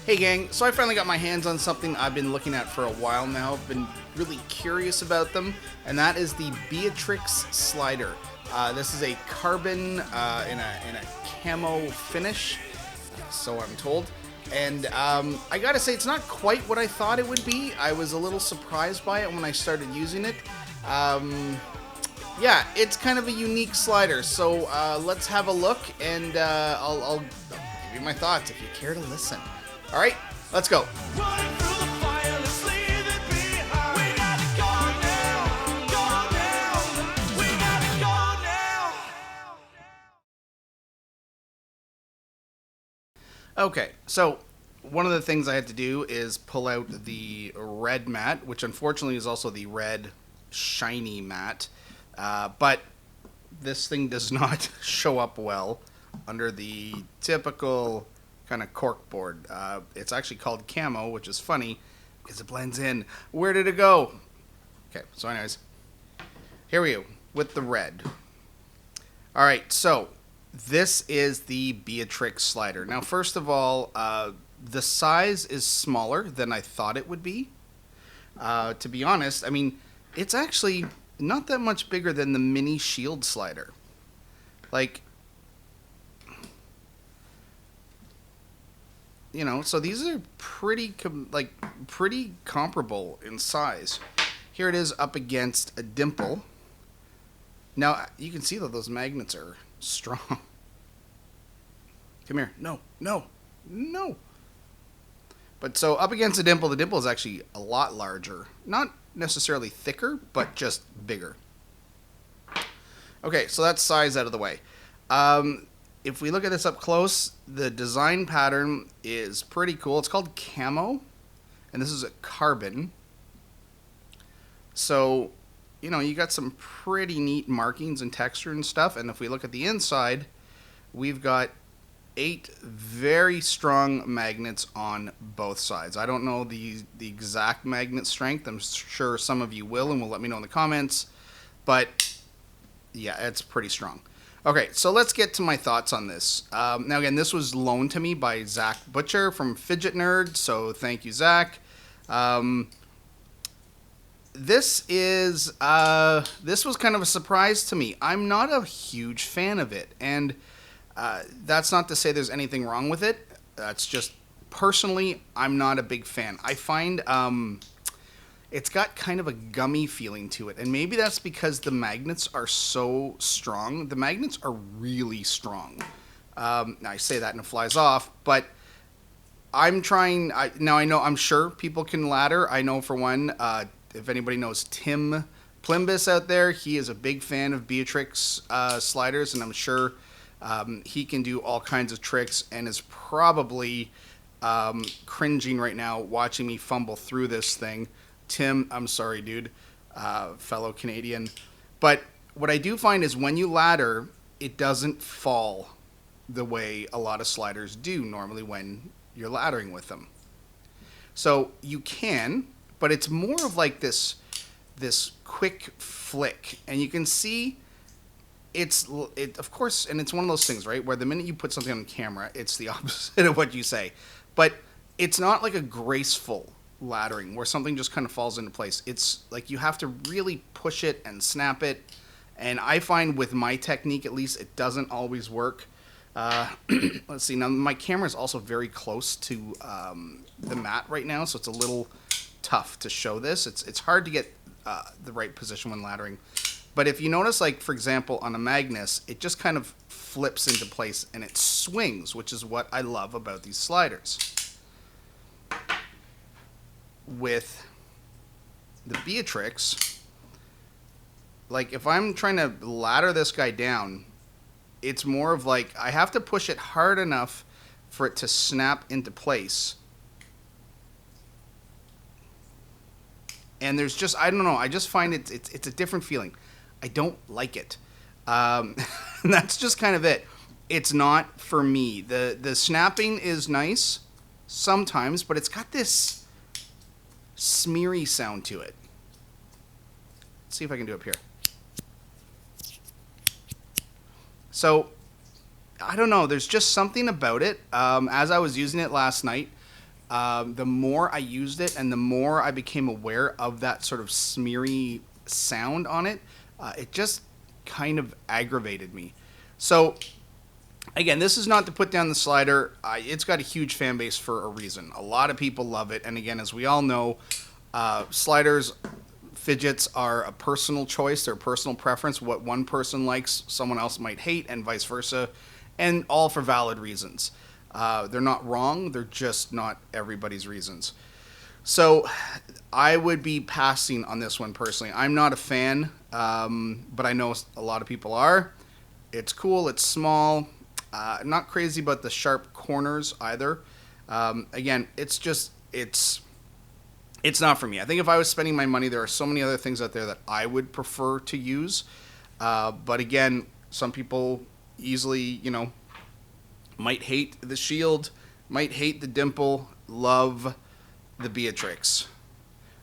Hey gang, so I finally got my hands on something I've been looking at for a while now. I've been really curious about them, and that is the Beatrix slider. This is a carbon in a camo finish, so I'm told. And I gotta say, it's not quite what I thought it would be. I was a little surprised by it when I started using it. Yeah, it's kind of a unique slider, so let's have a look, and I'll give you my thoughts if you care to listen. All right, let's go. Okay, so one of the things I had to do is pull out the red mat, which unfortunately is also the red shiny mat, but this thing does not show up well under the typical kind of cork board. It's actually called Camo, which is funny because it blends in. Where did it go? Okay, so anyways, here we go with the red. All right, so this is the Beatrix slider. Now, first of all, the size is smaller than I thought it would be. To be honest, I mean, it's actually not that much bigger than the mini shield slider. Like, you know, so these are pretty comparable in size. Here it is up against a dimple. Now, you can see that those magnets are strong. Come here. No, no, no. But so up against a dimple, the dimple is actually a lot larger. Not necessarily thicker, but just bigger. Okay, so that's size out of the way. If we look at this up close, the design pattern is pretty cool. It's called Camo, and this is a carbon. So, you know, you got some pretty neat markings and texture and stuff. And if we look at the inside, we've got 8 very strong magnets on both sides. I don't know the exact magnet strength. I'm sure some of you will and will let me know in the comments. But yeah, it's pretty strong. Okay, so let's get to my thoughts on this. Now again, this was loaned to me by Zach Butcher from Fidget Nerd, so thank you, Zach. This was kind of a surprise to me. I'm not a huge fan of it, and that's not to say there's anything wrong with it. That's just, personally, I'm not a big fan. I find it's got kind of a gummy feeling to it, and maybe that's because the magnets are so strong. The magnets are really strong. Now I say that and it flies off, but I'm trying. I'm sure people can ladder. I know for one, if anybody knows Tim Plimbus out there, he is a big fan of Beatrix sliders, and I'm sure he can do all kinds of tricks and is probably cringing right now watching me fumble through this thing. Tim, I'm sorry, dude, fellow Canadian. But what I do find is when you ladder, it doesn't fall the way a lot of sliders do normally when you're laddering with them. So you can, but it's more of like this quick flick, and you can see it of course, and it's one of those things, right, where the minute you put something on camera, it's the opposite of what you say. But it's not like a graceful laddering where something just kind of falls into place. It's like you have to really push it and snap it, and I find with my technique at least it doesn't always work. Let's see, now my camera is also very close to the mat right now, so it's a little tough to show this. It's hard to get the right position when laddering, but if you notice, like for example on a Magnus, it just kind of flips into place and it swings, which is what I love about these sliders. With the Beatrix, like if I'm trying to ladder this guy down, it's more of like I have to push it hard enough for it to snap into place. And there's just, I don't know, I just find it's a different feeling. I don't like it. That's just kind of it. It's not for me. The snapping is nice sometimes, but it's got this smeary sound to it. Let's see if I can do it up here. So I don't know. There's just something about it. As I was using it last night, the more I used it and the more I became aware of that sort of smeary sound on it, it just kind of aggravated me. So again, this is not to put down the slider. It's got a huge fan base for a reason. A lot of people love it. And again, as we all know, sliders, fidgets are a personal choice. They're a personal preference. What one person likes, someone else might hate, and vice versa. And all for valid reasons. They're not wrong. They're just not everybody's reasons. So I would be passing on this one personally. I'm not a fan, but I know a lot of people are. It's cool. It's small. I'm not crazy about the sharp corners either. Again, it's not for me. I think if I was spending my money, there are so many other things out there that I would prefer to use. But again, some people easily, might hate the Shield, might hate the Dimple, love the Beatrix.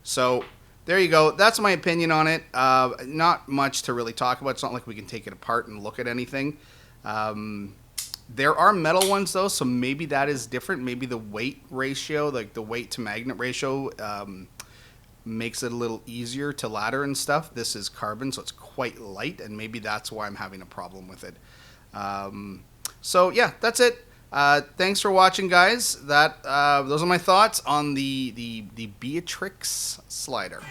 So there you go. That's my opinion on it. Not much to really talk about. It's not like we can take it apart and look at anything. There are metal ones though, so maybe that is different. Maybe the weight ratio, like the weight to magnet ratio, makes it a little easier to ladder and stuff. This is carbon, so it's quite light, and maybe that's why I'm having a problem with it. So yeah, that's it. Thanks for watching, guys. Those are my thoughts on the Beatrix slider.